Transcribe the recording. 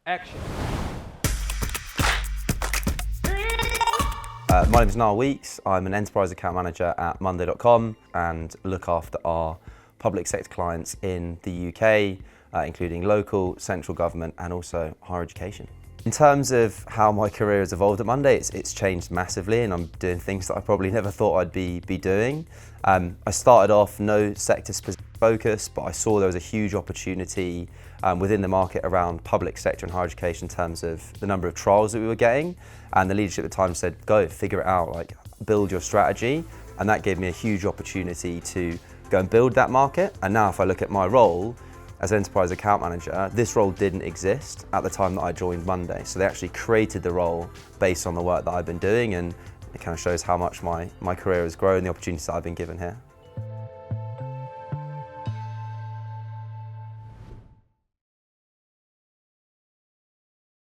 Action. My name is Niall Weeks. I'm an enterprise account manager at Monday.com and look after our public sector clients in the UK, including local, central government and also higher education. In terms of how my career has evolved at Monday, it's changed massively and I'm doing things that I probably never thought I'd be doing. I started off no sector-specific focus, but I saw there was a huge opportunity within the market around public sector and higher education in terms of the number of trials that we were getting. And the leadership at the time said, go, figure it out, like build your strategy. And that gave me a huge opportunity to go and build that market. And now if I look at my role, as enterprise account manager, this role didn't exist at the time that I joined Monday. So they actually created the role based on the work that I've been doing, and it kind of shows how much my career has grown, the opportunities that I've been given here.